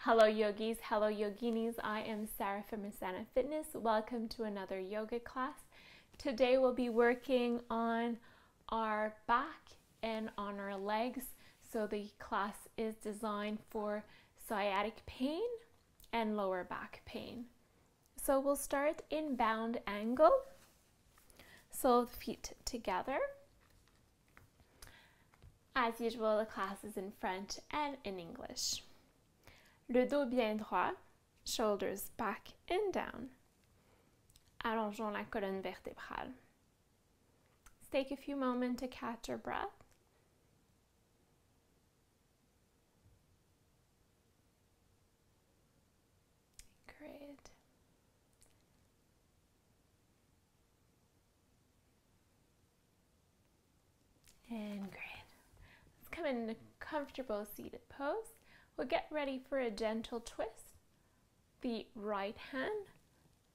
Hello yogis, hello yoginis, I am Sarah from Asana Fitness. Welcome to another yoga class. Today we'll be working on our back and on our legs. So the class is designed for sciatic pain and lower back pain. So we'll start in bound angle. So feet together. As usual, the class is in French and in English. Le dos bien droit, shoulders back and down. Allongeons la colonne vertébrale. Let's take a few moments to catch your breath. Great. And great. Let's come in a comfortable seated pose. We'll get ready for a gentle twist. The right hand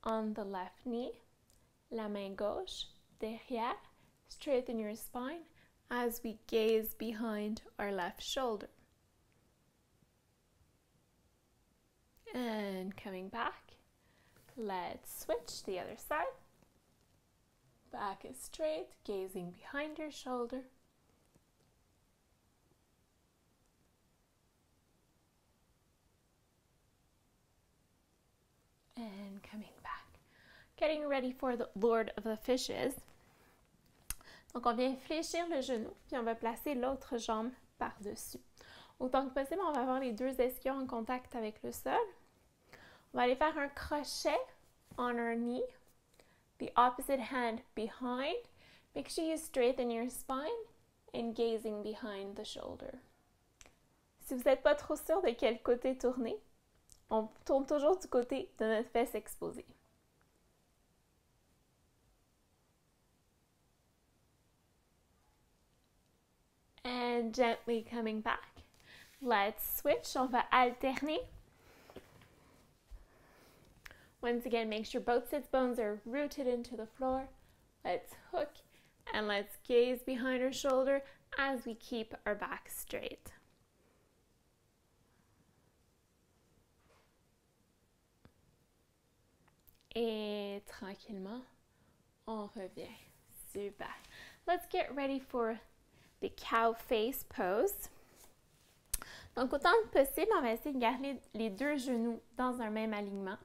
on the left knee, la main gauche derrière, straighten your spine as we gaze behind our left shoulder. And coming back, let's switch the other side. Back is straight, gazing behind your shoulder. And coming back. Getting ready for the Lord of the Fishes. Donc on vient fléchir le genou, puis on va placer l'autre jambe par-dessus. Autant que possible, on va avoir les deux ischions en contact avec le sol. On va aller faire un crochet on our knee. The opposite hand behind. Make sure you straighten your spine and gazing behind the shoulder. Si vous n'êtes pas trop sûr de quel côté tourner, on tourne toujours du côté de notre fesse exposée. And gently coming back. Let's switch. On va alterner. Once again, make sure both sits bones are rooted into the floor. Let's hook and let's gaze behind our shoulder as we keep our back straight. Et tranquillement, on revient. Super. Let's get ready for the cow face pose. Donc, autant que possible, on va essayer de garder les deux genoux dans un même alignement.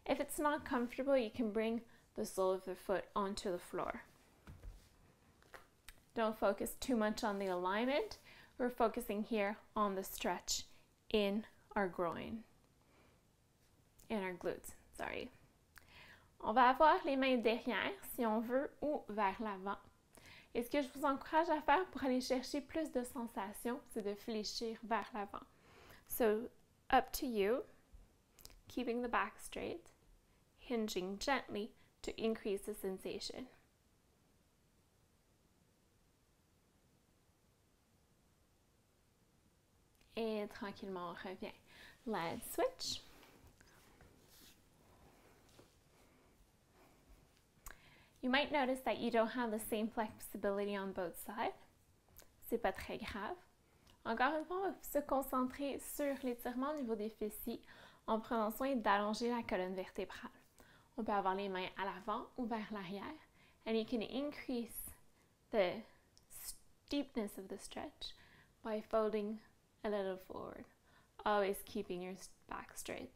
If it's not comfortable, you can bring the sole of the foot onto the floor. Don't focus too much on the alignment. We're focusing here on the stretch in our groin, in our glutes, sorry. On va avoir les mains derrière, si on veut, ou vers l'avant. Et ce que je vous encourage à faire pour aller chercher plus de sensations, c'est de fléchir vers l'avant. So, up to you, keeping the back straight, hinging gently to increase the sensation. Et tranquillement, on revient. Let's switch. You might notice that you don't have the same flexibility on both sides. C'est pas très grave. Encore une fois, on va se concentrer sur l'étirement au niveau des fessiers en prenant soin d'allonger la colonne vertébrale. On peut avoir les mains à l'avant ou vers l'arrière. And you can increase the steepness of the stretch by folding a little forward. Always keeping your back straight.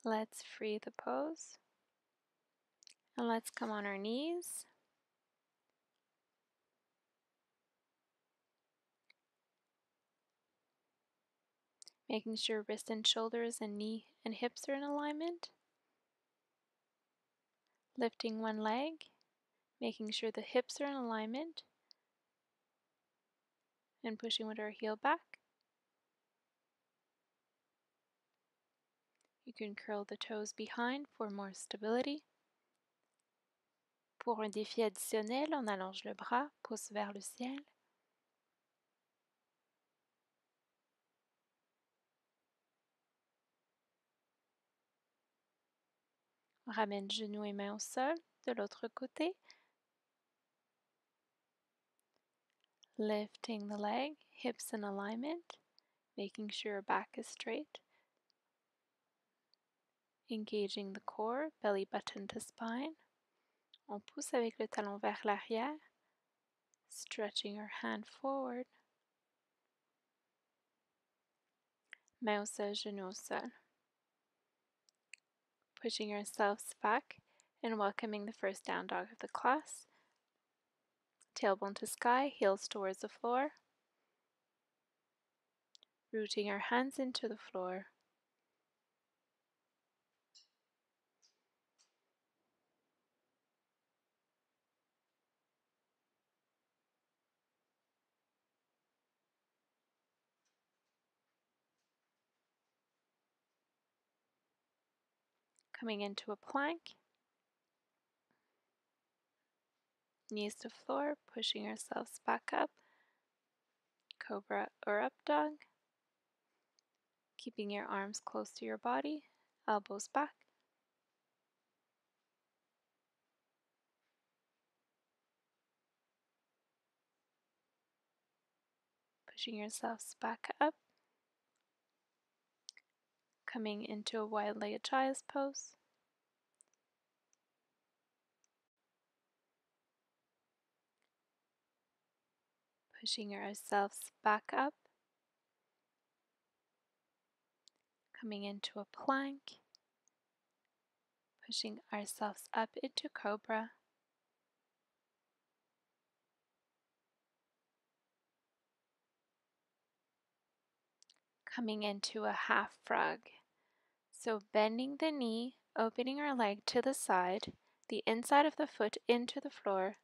Let's free the pose, and let's come on our knees. Making sure wrist and shoulders and knee and hips are in alignment. Lifting one leg, making sure the hips are in alignment, and pushing with our heel back. You can curl the toes behind for more stability. Pour un défi additionnel, on allonge le bras, pousse vers le ciel. On ramène genoux et mains au sol de l'autre côté. Lifting the leg, hips in alignment, making sure your back is straight. Engaging the core, belly button to spine. On pousse avec le talon vers l'arrière, stretching your hand forward. Main au sol, genou au sol. Pushing yourselves back and welcoming the first down dog of the class. Tailbone to sky, heels towards the floor. Rooting your hands into the floor. Coming into a plank. Knees to floor, pushing yourselves back up. Cobra or up dog. Keeping your arms close to your body, elbows back. Pushing yourselves back up. Coming into a wide-legged child's pose. Pushing yourselves back up. Coming into a plank. Pushing ourselves up into cobra. Coming into a half frog. So bending the knee, opening our leg to the side, the inside of the foot into the floor.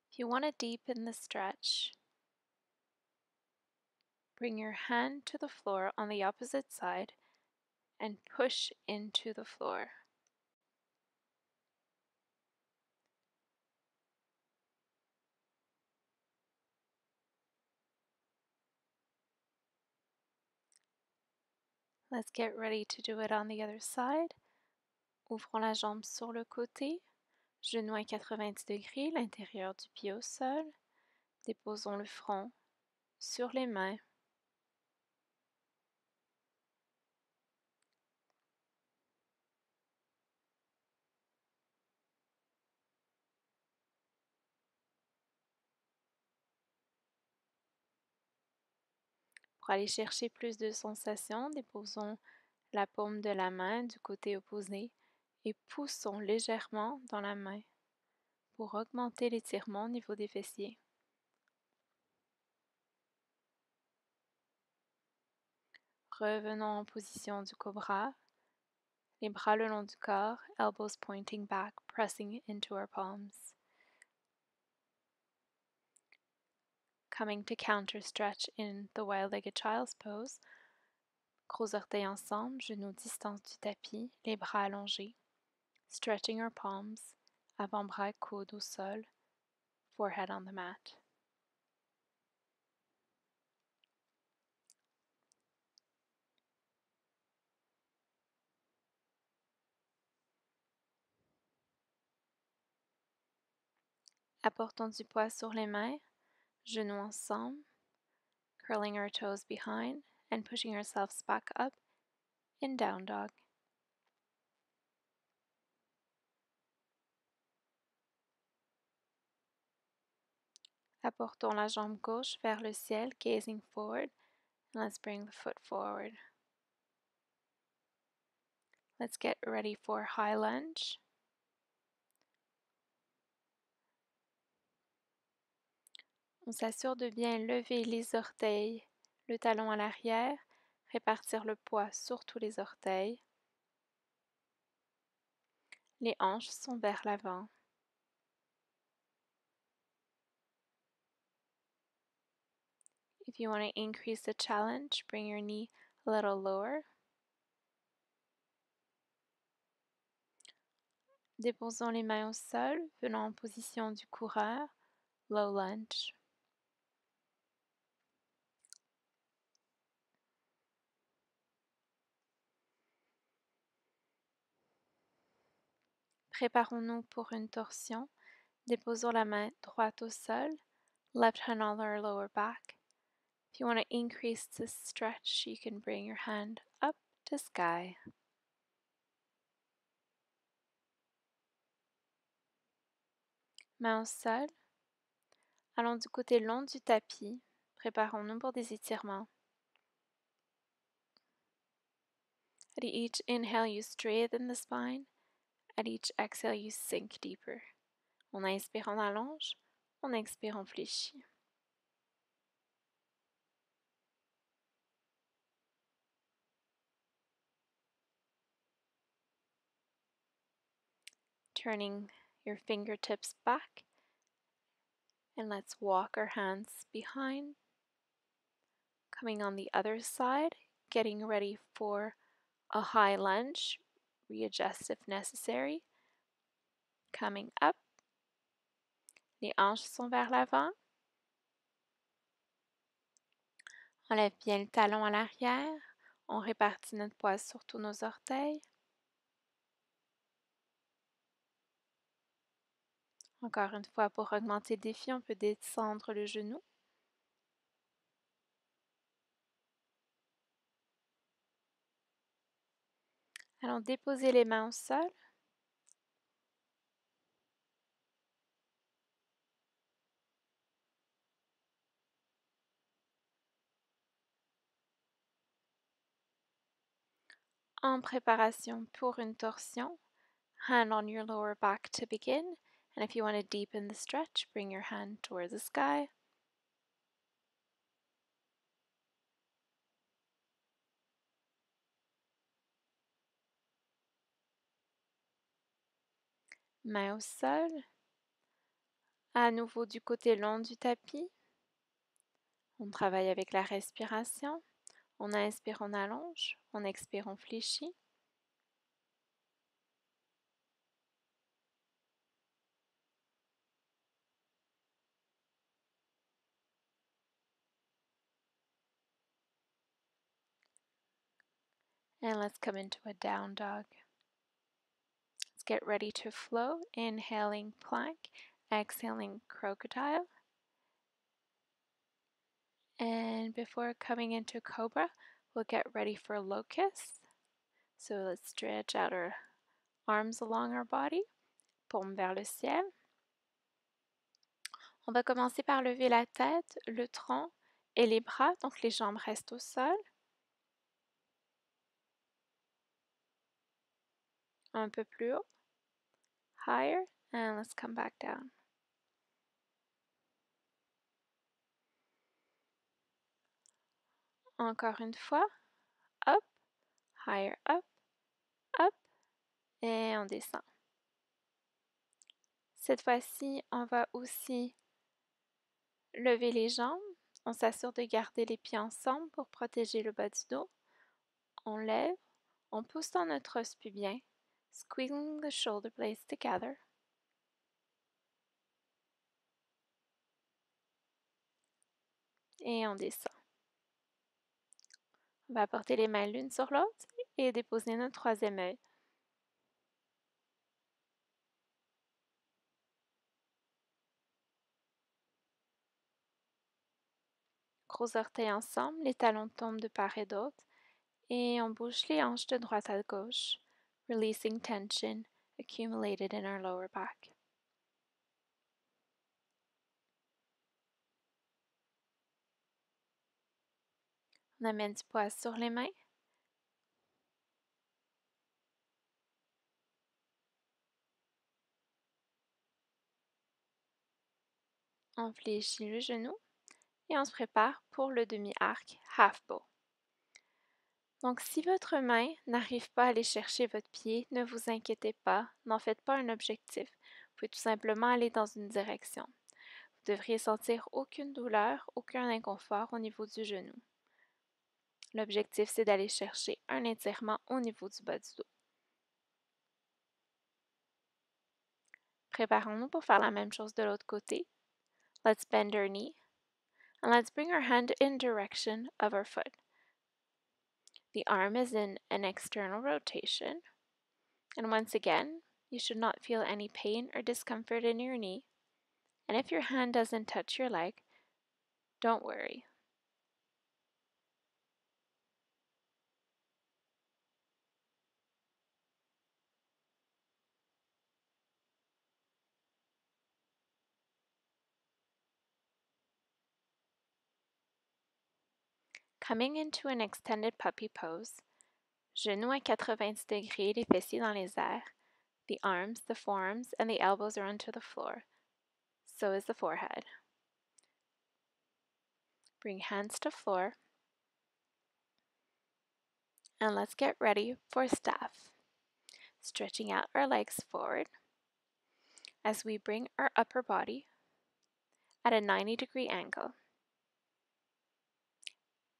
If you want to deepen the stretch, bring your hand to the floor on the opposite side and push into the floor. Let's get ready to do it on the other side. Ouvrons la jambe sur le côté, genou à 90 degrés, l'intérieur du pied au sol. Déposons le front sur les mains. Pour aller chercher plus de sensations, déposons la paume de la main du côté opposé et poussons légèrement dans la main pour augmenter l'étirement au niveau des fessiers. Revenons en position du cobra, les bras le long du corps, elbows pointing back, pressing into our palms. Coming to counter stretch in the wide-legged child's pose. Gros orteils ensemble, genoux distance du tapis, les bras allongés. Stretching our palms, avant-bras coude au sol, forehead on the mat. Apportons du poids sur les mains, genoux ensemble, curling our toes behind and pushing ourselves back up in down dog. Apportons la jambe gauche vers le ciel, gazing forward, and let's bring the foot forward. Let's get ready for high lunge. On s'assure de bien lever les orteils, le talon à l'arrière, répartir le poids sur tous les orteils. Les hanches sont vers l'avant. If you want to increase the challenge, bring your knee a little lower. Déposons les mains au sol, venons en position du coureur, low lunge. Préparons-nous pour une torsion. Déposons la main droite au sol, left hand on our lower back. If you want to increase the stretch, you can bring your hand up to sky. Main au sol. Allons du côté long du tapis. Préparons-nous pour des étirements. At each inhale, you straighten the spine. At each exhale, you sink deeper. On inspire, on allonge. On expire, on fléchit. Turning your fingertips back. And let's walk our hands behind. Coming on the other side, getting ready for a high lunge. Readjust if necessary. Coming up. Les hanches sont vers l'avant. On lève bien le talon à l'arrière. On répartit notre poids sur tous nos orteils. Encore une fois, pour augmenter le défi, on peut descendre le genou. Allons déposer les mains au sol. En préparation pour une torsion, hand on your lower back to begin. And if you want to deepen the stretch, bring your hand towards the sky. Main au sol. À nouveau du côté long du tapis. On travaille avec la respiration. On inspire, on allonge. On expire, on fléchit. And let's come into a down dog. Let's get ready to flow. Inhaling plank, exhaling crocodile. And before coming into cobra, we'll get ready for locust. So let's stretch out our arms along our body. Paume vers le ciel. On va commencer par lever la tête, le tronc et les bras. Donc les jambes restent au sol. Un peu plus haut. Higher. And let's come back down. Encore une fois. Up. Higher. Up. Up. Et on descend. Cette fois-ci, on va aussi lever les jambes. On s'assure de garder les pieds ensemble pour protéger le bas du dos. On lève. On pousse dans notre os pubien. Squeezing the shoulder blades together. Et on descend. On va porter les mains l'une sur l'autre et déposer notre troisième œil. Gros orteils ensemble, les talons tombent de part et d'autre et on bouge les hanches de droite à gauche, releasing tension accumulated in our lower back. On amène du poids sur les mains. On fléchit le genou et on se prépare pour le demi-arc half bow. Donc, si votre main n'arrive pas à aller chercher votre pied, ne vous inquiétez pas, n'en faites pas un objectif. Vous pouvez tout simplement aller dans une direction. Vous Vous devriez sentir aucune douleur, aucun inconfort au niveau du genou. L'objectif, c'est d'aller chercher un étirement au niveau du bas du dos. Préparons-nous pour faire la même chose de l'autre côté. Let's bend our knee and let's bring our hand in direction of our foot. The arm is in an external rotation. And once again, you should not feel any pain or discomfort in your knee. And if your hand doesn't touch your leg, don't worry. Coming into an extended puppy pose, genoux à 90 degrees, les fessiers dans les airs. The arms, the forearms, and the elbows are onto the floor. So is the forehead. Bring hands to floor. And let's get ready for staff. Stretching out our legs forward as we bring our upper body at a 90-degree angle.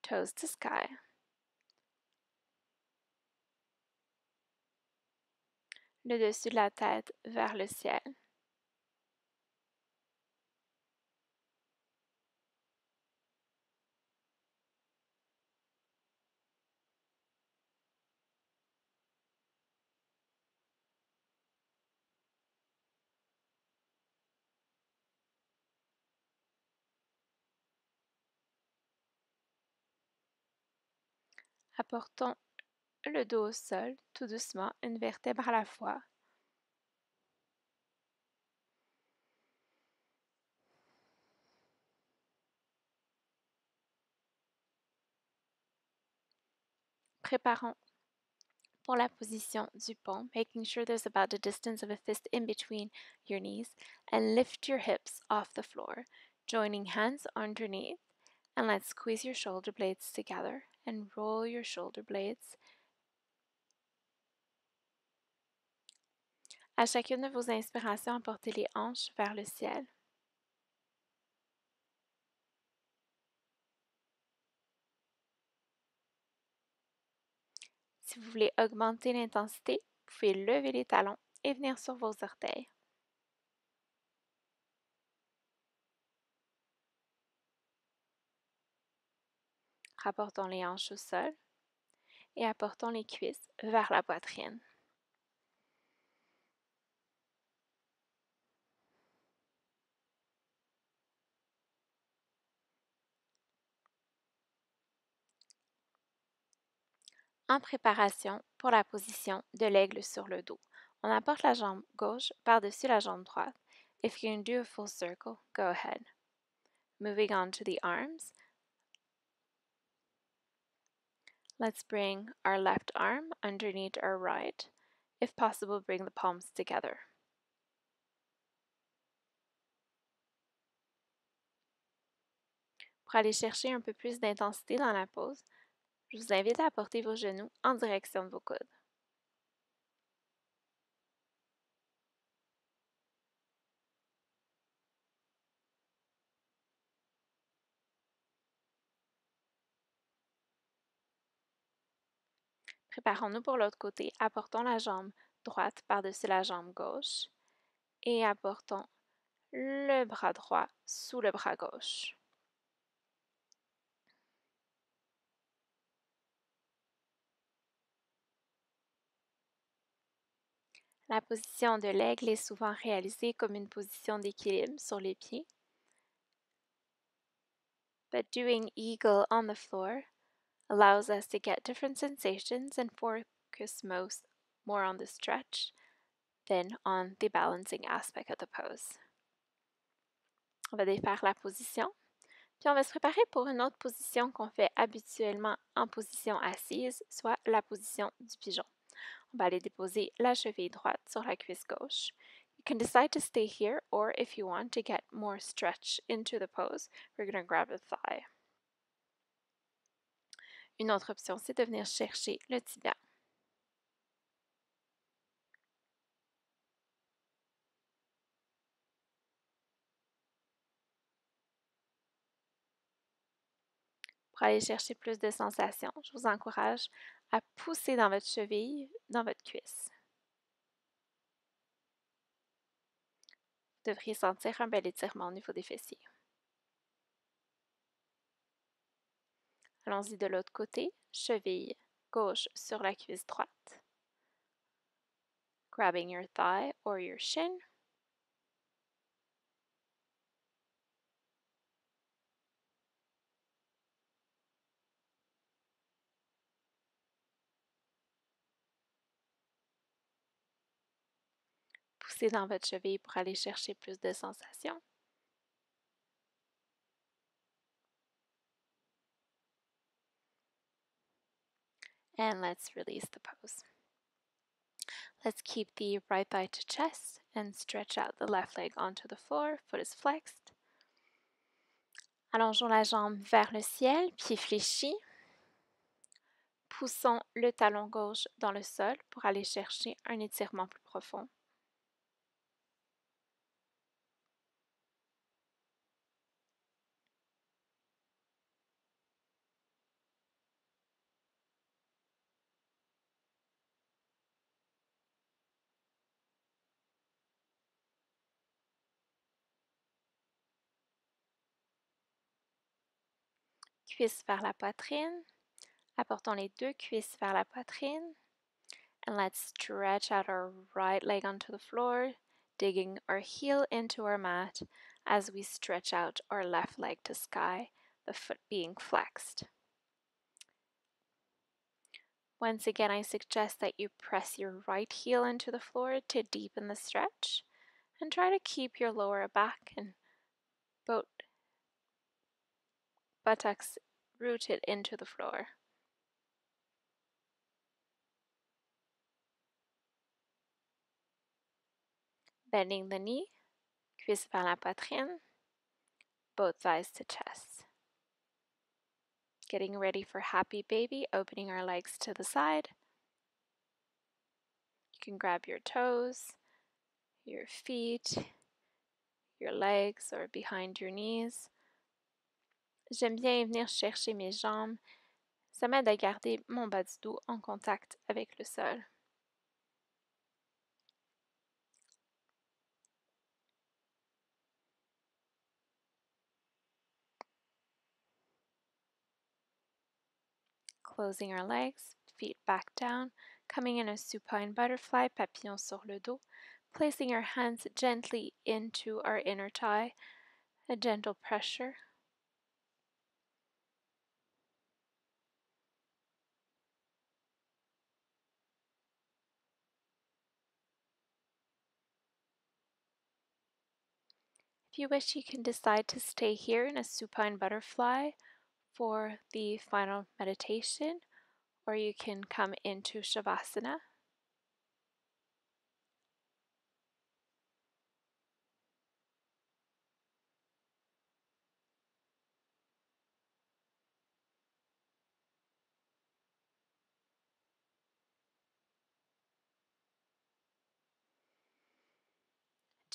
Toes to sky. Le dessus de la tête vers le ciel. Apportons le dos au sol, tout doucement, une vertèbre à la fois. Préparons pour la position du pont, making sure there's about the distance of a fist in between your knees, and lift your hips off the floor, joining hands underneath, and let's squeeze your shoulder blades together and roll your shoulder blades. À chacune de vos inspirations, portez les hanches vers le ciel. Si vous voulez augmenter l'intensité, vous pouvez lever les talons et venir sur vos orteils. Rapportons les hanches au sol et apportons les cuisses vers la poitrine. En préparation pour la position de l'aigle sur le dos, on apporte la jambe gauche par-dessus la jambe droite. If you can do a full circle, go ahead. Moving on to the arms, let's bring our left arm underneath our right. If possible, bring the palms together. Pour aller chercher un peu plus d'intensité dans la pose, je vous invite à apporter vos genoux en direction de vos coudes. Préparons-nous pour l'autre côté. Apportons la jambe droite par-dessus la jambe gauche et apportons le bras droit sous le bras gauche. La position de l'aigle est souvent réalisée comme une position d'équilibre sur les pieds. But doing eagle on the floor allows us to get different sensations and focus more on the stretch than on the balancing aspect of the pose. On va défaire la position, puis on va se préparer pour une autre position qu'on fait habituellement en position assise, soit la position du pigeon. On va aller déposer la cheville droite sur la cuisse gauche. You can decide to stay here, or if you want to get more stretch into the pose, we're going to grab the thigh. Une autre option, c'est de venir chercher le tibia. Pour aller chercher plus de sensations, je vous encourage à pousser dans votre cheville, dans votre cuisse. Vous devriez sentir un bel étirement au niveau des fessiers. Allons-y de l'autre côté, cheville gauche sur la cuisse droite. Grabbing your thigh or your shin. Poussez dans votre cheville pour aller chercher plus de sensations. And let's release the pose. Let's keep the right thigh to chest and stretch out the left leg onto the floor. Foot is flexed. Allongeons la jambe vers le ciel, pied fléchi. Poussons le talon gauche dans le sol pour aller chercher un étirement plus profond. Cuisses vers la poitrine. Apportons les deux cuisses vers la poitrine. And let's stretch out our right leg onto the floor, digging our heel into our mat as we stretch out our left leg to sky, the foot being flexed. Once again, I suggest that you press your right heel into the floor to deepen the stretch and try to keep your lower back and both buttocks rooted into the floor. Bending the knee, cuisse vers la poitrine, both thighs to chest. Getting ready for happy baby, opening our legs to the side. You can grab your toes, your feet, your legs, or behind your knees. J'aime bien venir chercher mes jambes. Ça m'aide à garder mon bas du dos en contact avec le sol. Closing our legs, feet back down, coming in a supine butterfly, papillon sur le dos, placing our hands gently into our inner thigh, a gentle pressure. If you wish, you can decide to stay here in a supine butterfly for the final meditation, or you can come into Shavasana.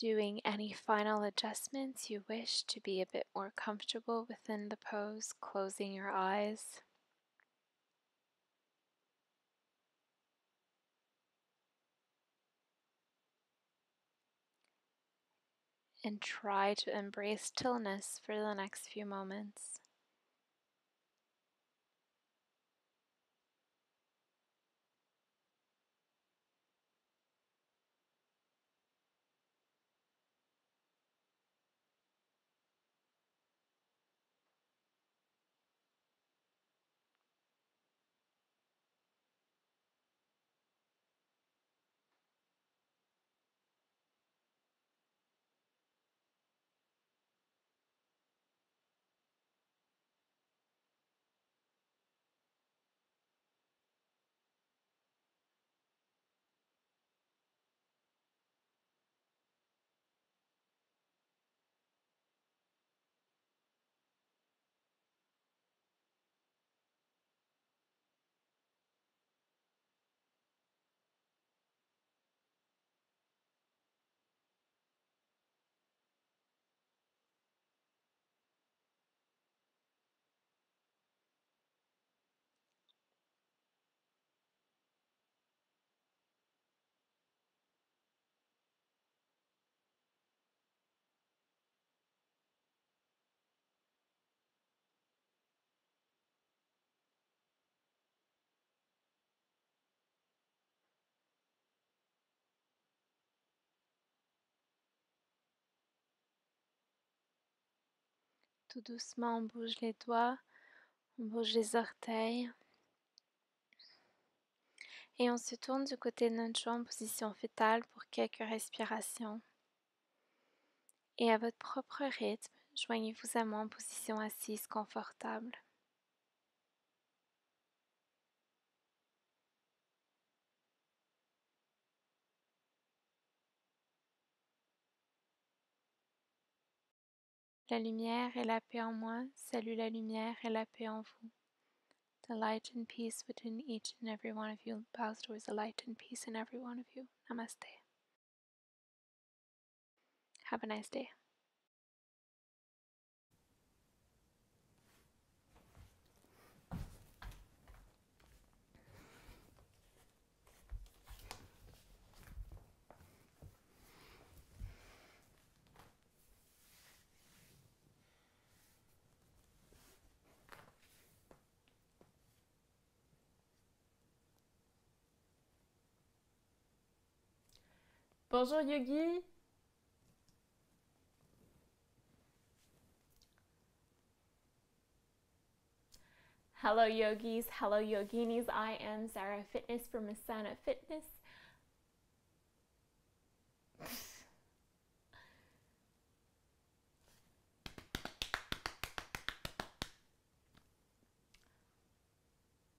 Doing any final adjustments you wish to be a bit more comfortable within the pose, closing your eyes. And try to embrace stillness for the next few moments. Tout doucement, on bouge les doigts, on bouge les orteils. Et on se tourne du côté de notre joue en position fétale pour quelques respirations. Et à votre propre rythme, joignez-vous à moi en position assise confortable. La lumière et la paix en moi, salue la lumière et la paix en vous. The light and peace within each and every one of you bows towards the light and peace in every one of you. Namaste. Have a nice day. Bonjour Yogi. Hello yogis, hello yoginis. I am Asana Fitness from Asana Fitness.